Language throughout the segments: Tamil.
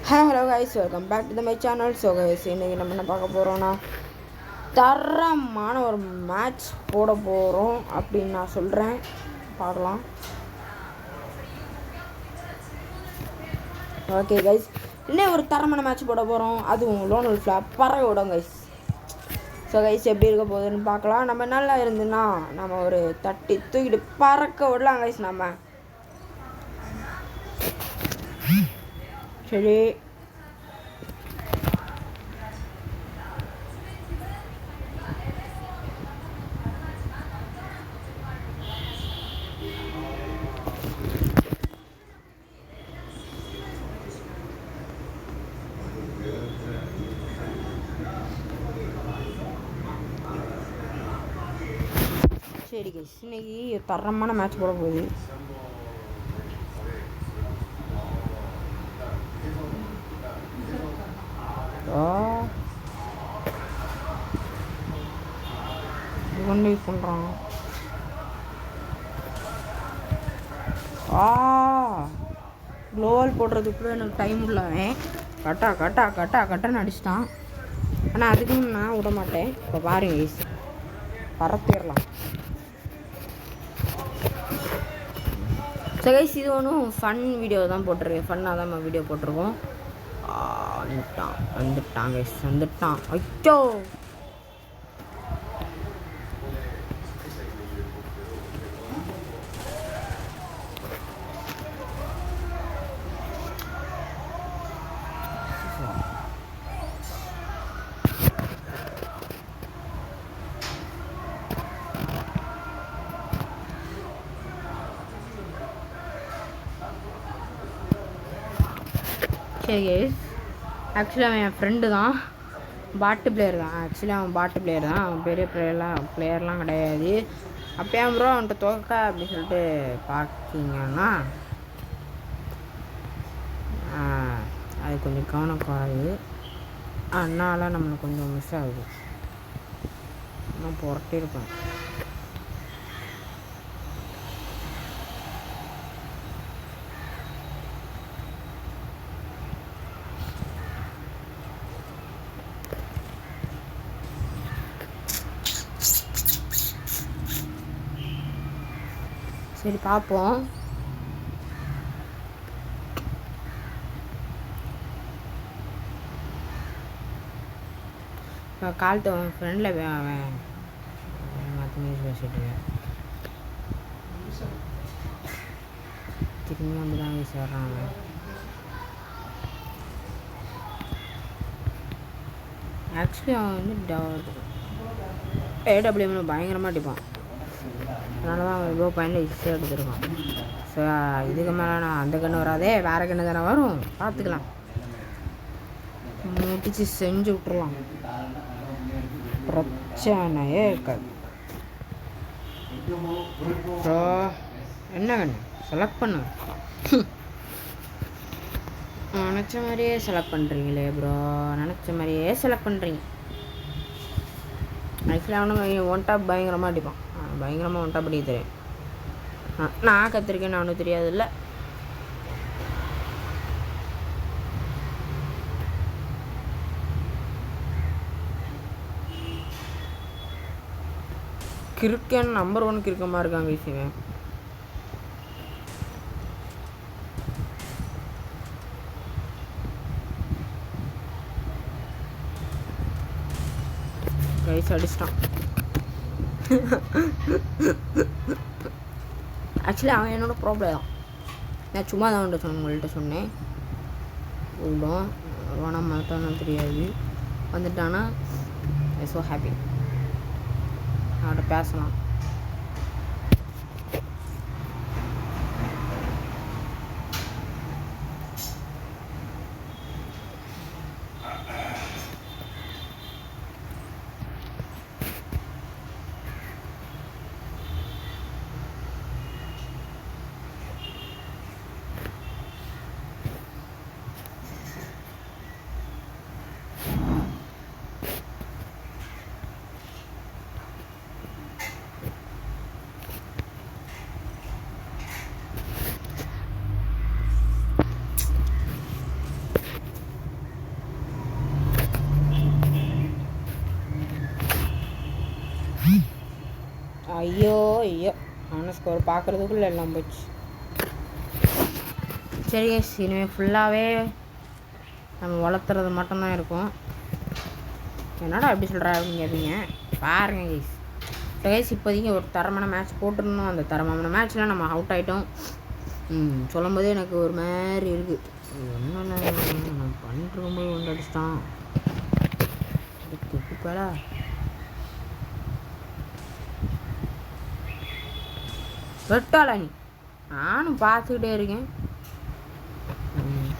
Hello guys, welcome back to my channel. So guys, இன்றைக்கி நம்ம என்ன பார்க்க போகிறோன்னா தரமான ஒரு மேட்ச் போட போகிறோம் அப்படின்னு நான் சொல்கிறேன். பார்க்கலாம். ஓகே கைஸ், இன்னும் ஒரு தரமான மேட்ச் போட போகிறோம். அதுவும் லோன் உல்ஃபில் பறவை விடும் கைஸ். ஸோ கைஸ், எப்படி இருக்க போகுதுன்னு பார்க்கலாம். நம்ம நல்லா இருந்துன்னா நம்ம ஒரு தட்டி தூக்கிட்டு பறக்க விடலாம் கைஸ். நம்ம சரி, சரி கைஸ், இன்னைக்கு தரமான மேட்ச் போட போகுது. ஒன்று யூஸ் பண்ணுறான். க்ளோவல் போடுறதுக்குள்ள எனக்கு டைம் இல்லை. கட்டான்னு அடிச்சிட்டான். ஆனால் அதுக்கும் நான் விட மாட்டேன். இப்போ பாருங்க கைஸ், பறத்திடலாம். ஸோ கைஸ், இது ஒன்றும் ஃபன் வீடியோ தான் போட்டிருக்கேன். ஃபன்னாக தான் நம்ம வீடியோ போட்டிருக்கோம். வந்துட்டான் கைஸ், வந்துட்டான். ஐயோ, சரி கைஸ், ஆக்சுவலி அவன் என் ஃப்ரெண்டு தான். பாட்டு பிளேயர் தான். அவன் பாட்டு பிளேயர் தான். அவன் பெரிய பிளேயர்லாம் கிடையாது. அப்பயே ப்ரோ அவன்கிட்ட தோக்க அப்படின்னு சொல்லிட்டு பார்த்தீங்கன்னா அது கொஞ்சம் கவனக்குறைவு. அதனால நம்மளுக்கு கொஞ்சம் மிஸ் ஆகுது. நான் புரட்டிருப்பேன். சரி, பார்ப்போம். காலத்து அவன் ஃப்ரெண்டில் அவன் மற்ற நியூஸ் பேசிட்டு திரும்பியும் அப்படி தான் வீசி வர்றான். அவன் ஆக்சுவலி அவன் வந்து ஏடபிள்யூஎம்னு பயங்கரமாக அடிப்பான். அதனால தான் அவன் இவ்வளோ பயனில் ஈஸியாக எடுத்துருக்கான். ஸோ இதுக்கு மேலே நான் அந்த கன்று வராதே, வேறு கன்று தானே வரும், பார்த்துக்கலாம். முடிச்சு செஞ்சு விட்ருலாம், பிரச்சனையே இருக்காது. ஸோ என்ன கன்று செலக்ட் பண்ண நினச்ச மாதிரியே செலக்ட் பண்ணுறீங்களே ப்ரோ, நினச்ச மாதிரியே செலக்ட் பண்ணுறீங்க. ஆக்சுவலி அவனும் ஒன் டாப் பயங்கரமாக அடிப்பான். பயங்கரமாக ஒன் டாப் அடிக்க தெரியும். நான் கற்றுருக்கேன்னு அவனுக்கு தெரியாது இல்லை. கிறுக்கன் நம்பர் 1 கிறுக்கமாக இருக்காங்க விஷயம். கைஸ் அடிச்சிட்டான். ஆக்சுவலி அவன் என்னோட ப்ராப்ளம் தான். நான் சும்மா தான் உங்கள்கிட்ட சொன்னேன். விடும் வேணாம் மாட்டான்னு தெரியாது. வந்துட்டானா ஸோ ஹாப்பி. அவன்கிட்ட பேசலாம். ஐயோ ஐயோ ஸ்கோர் பார்க்குறதுக்குள்ளே எல்லாம் போச்சு. சரி கைஸ், இனிமேல் ஃபுல்லாகவே நம்ம வளர்த்துறது மட்டும்தான் இருக்கும். என்னடா எப்படி சொல்கிறா அப்படின்னு கேட்பீங்க. பாருங்க கைஸ். ஸோ கைஸ், இப்போதைக்கு ஒரு தரமான மேட்ச் போட்டிருந்தோம். அந்த தரமான மேட்ச்சில் நம்ம அவுட் ஆகிட்டோம். சொல்லும் போதே எனக்கு ஒரு மாதிரி இருக்குது. என்னென்ன நம்ம பண்ணிட்டு இருக்கும்போது ஒன்று அடிச்சிட்டான். துப்புப்படா வெட்டாளா நீ? நானும் பார்த்துக்கிட்டே இருக்கேன்.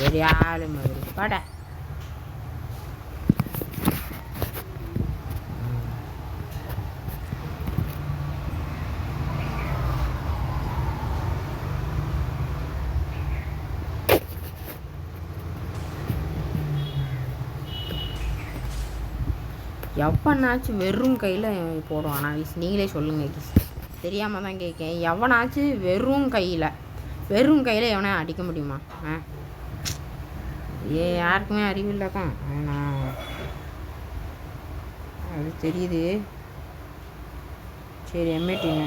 பெரிய ஆளு மாதிரி பட. எவனாச்சும் வெறும் கையில் போடுவானா கைஸ்? நீங்களே சொல்லுங்கள் கைஸ், தெரியாமல் தான் கேட்கேன். எவனாச்சும் வெறும் கையில் எவனா அடிக்க முடியுமா? யாருக்குமே அறிவில்லை தான். ஆனால் அது தெரியுது. சரி, எம்ஏடிங்க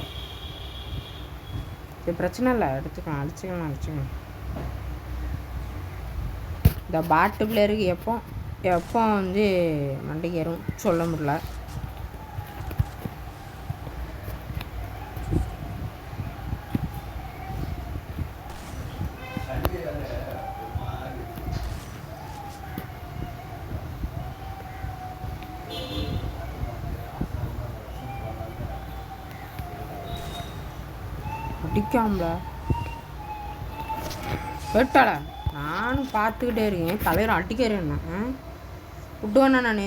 சரி, பிரச்சனை இல்லை, அடிச்சுக்கலாம். இந்த பாட்டு பிளேயருக்கு எப்போ வந்து மண்டைக்கு ஏறும் சொல்ல முடியல. அடிக்காமல வெட்டாள நானும் பார்த்துக்கிட்டே இருக்கேன். தலைவர் அடிக்கிறேன் விட்டுவேண்ணா. நான்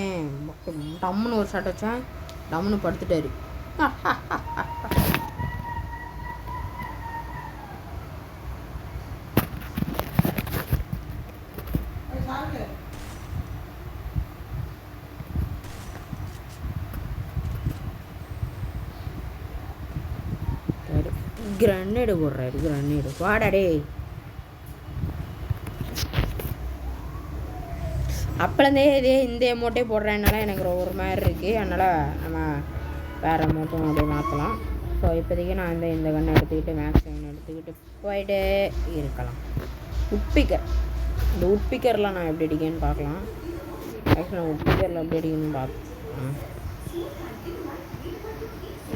டம்முன்னு ஒரு ஷாட் வச்சேன், டம்முன்னு படுத்துட்டாரு. கிரனேடு போடுறாரு. கிரனேடு வாடாடே. அப்போலேருந்தே இந்த அமௌண்ட்டே போடுறேன்னால எனக்கு ஒரு மாதிரி இருக்குது. அதனால் நம்ம வேறு அமௌண்ட்டும் அப்படியே மாற்றலாம். ஸோ இப்போதைக்கு நான் இந்த கண்ணை எடுத்துக்கிட்டு மேக்ஸ் எடுத்துக்கிட்டு போயிட்டே இருக்கலாம். உட்பிக்கர், இந்த உட்பிக்கரில் நான் எப்படி அடிக்கேன்னு பார்க்கலாம். ஆக்சுவலி நான் உட்பிக்கரில் எப்படி அடிக்கணும்னு பார்ப்பேன்.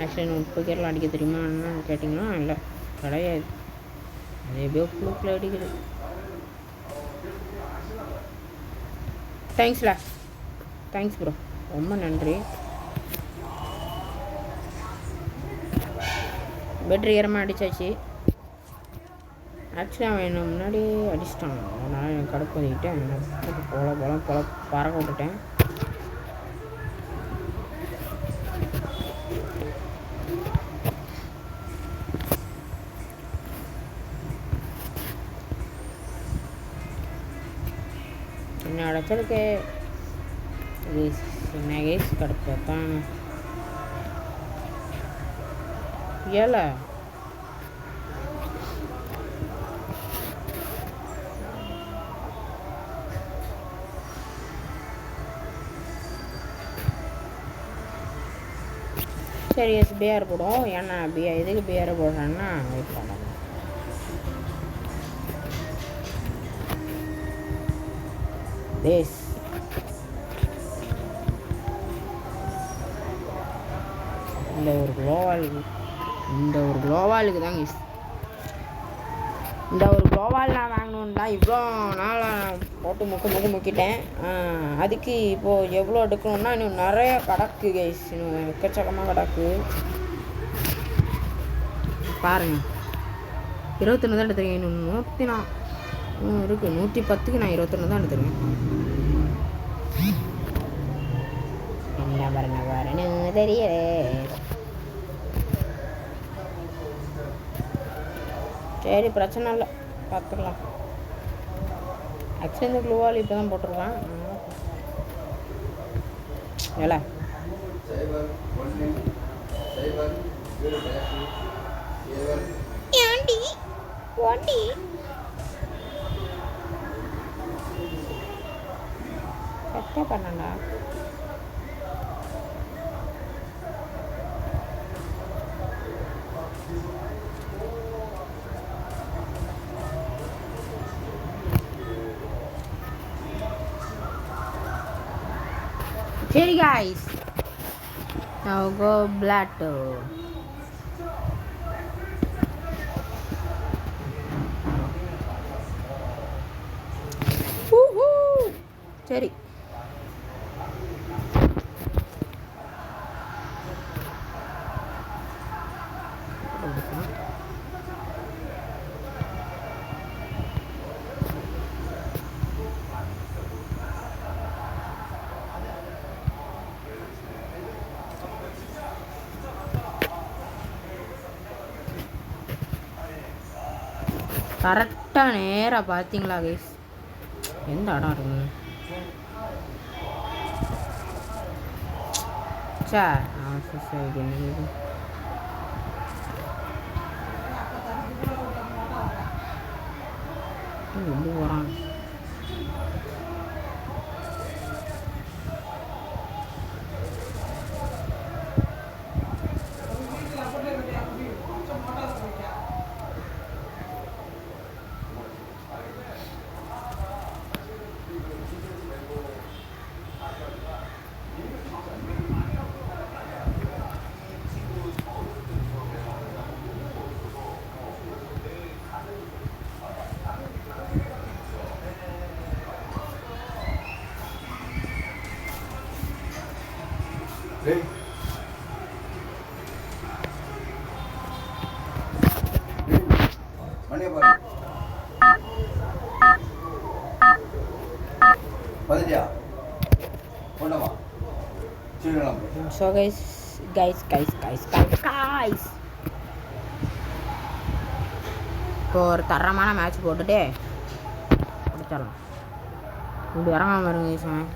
ஆக்சுவலி நான் உட்பிக்கரில் அடிக்க தெரியுமான்னு கேட்டிங்கன்னா இல்லை, கிடையாது. அது எப்படியோ ஃப்ளூக்கில் அடிக்கிறது. தேங்க்ஸ் ப்ரோ, ரொம்ப நன்றி. வெற்றிகரமாக அடித்தாச்சு. ஆக்சுவலி அவன் என்ன முன்னாடி அடிச்சிட்டான். அதனால் எனக்கு கடுப்பு வந்துக்கிட்டு அவனை போல பறக்க விட்டுட்டேன். என்ன அடைச்சதுக்கு என்ன கேஸ் கடுப்பு தான் ஏல. சரி, பிஆர் போடும். ஏன்னா எதுக்கு பிஆர் போடுறான்னா வெயிட் பண்ணணும். இந்த ஒரு குளோவாலுக்கு தாங்க இந்த ஒரு குளோவால் நான் வாங்கணுன்னு தான் இவ்வளோ நாள் போட்டு முக்கிட்டேன். அதுக்கு இப்போது எவ்வளோ எடுக்கணும்னா இன்னும் நிறைய கிடக்கு கைஸ், இன்னும் எக்கச்சக்கமாக கிடக்கு. பாருங்கள், 21 தான் எடுத்துருக்கேன். இன்னும் 104 இருக்குது. 110க்கு நான் 21 தான் எடுத்துருக்கேன். என்ன வரணும் தெரியல. சரி, பிரச்சனை இல்லை, பார்த்துக்கலாம். ஆக்சுவலி இந்த க்ளூவால் இப்போ தான் போட்டிருக்கான். ஏல ஏண்டி கரெக்டாக பண்ணண்டா. சரி guys, now go Blato. சரி கரெக்டாக நேராக பார்த்தீங்களா கைஸ் எந்த இடம் இருக்குங்க சே எப்படி போகிறான் So guys இப்போ ஒரு தரமான மேட்ச் போட்டுட்டு முடிச்சிடலாம். இப்படி இறங்காமல் இருங்க சார்.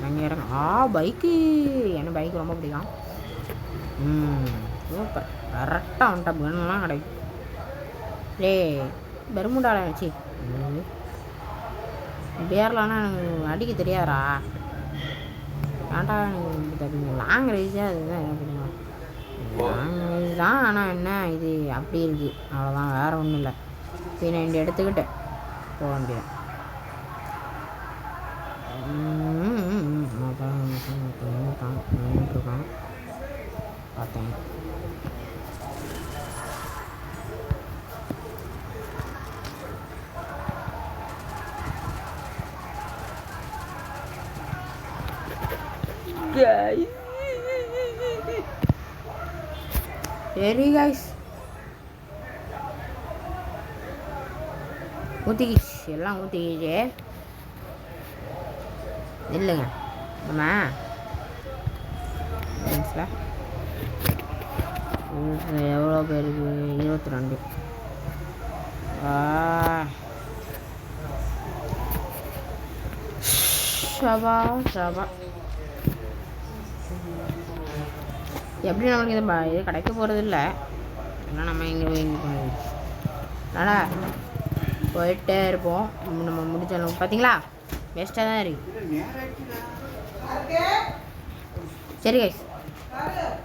அங்கே இறங்க. பைக்கு எனக்கு பைக் ரொம்ப பிடிக்கும். சூப்பர் கரெக்டாக வந்துட்டா கன்லாம் கிடைக்கும். பெருமுண்டாவில் வச்சு பேர்லான்னா எனக்கு அடிக்க தெரியாதா ஏன்டா எனக்கு தெரியும். லாங் ரேஸே அதுதான் எனக்கு பிடிக்கும். லாங் ரேஸ் தான். ஆனால் என்ன இது அப்படி இருக்குது அவ்வளோதான், வேறு ஒன்றும் இல்லை. P90 எடுத்துக்கிட்டு போக வேண்டியது. இருக்கான் பார்த்தேன். சரி கைஸ் ஊற்றிக்கிச்சு, எல்லாம் ஊற்றிக்கிச்சு. இல்லைங்க நம்ம எவ்வளோ பேருக்கு 22. சபா சபா எப்படி நம்மளுக்கு இது கிடைக்க போகிறது இல்லை. ஏன்னா நம்ம இங்கே அதனால் போயிட்டே இருப்போம். நம்ம முடிச்சாலும் பார்த்தீங்களா வேஸ்ட்டாக தான் இருக்குது. சரி கைஸ்,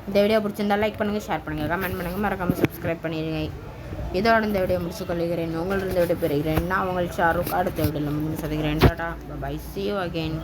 இந்த வீடியோ பிடிச்சிருந்தா லைக் பண்ணுங்கள், ஷேர் பண்ணுங்கள், கமெண்ட் பண்ணுங்கள், மறக்காமல் சப்ஸ்கிரைப் பண்ணிடுங்க. இதோட இந்த வீடியோ முடிச்சு கொள்கிறேன். உங்களிருந்து விட பெறுகிறேன். நான் உங்கள் ஷாருக். அடுத்த வீடியோவில் முடிஞ்சு சந்திக்கிறேன். Tata bye, see you again.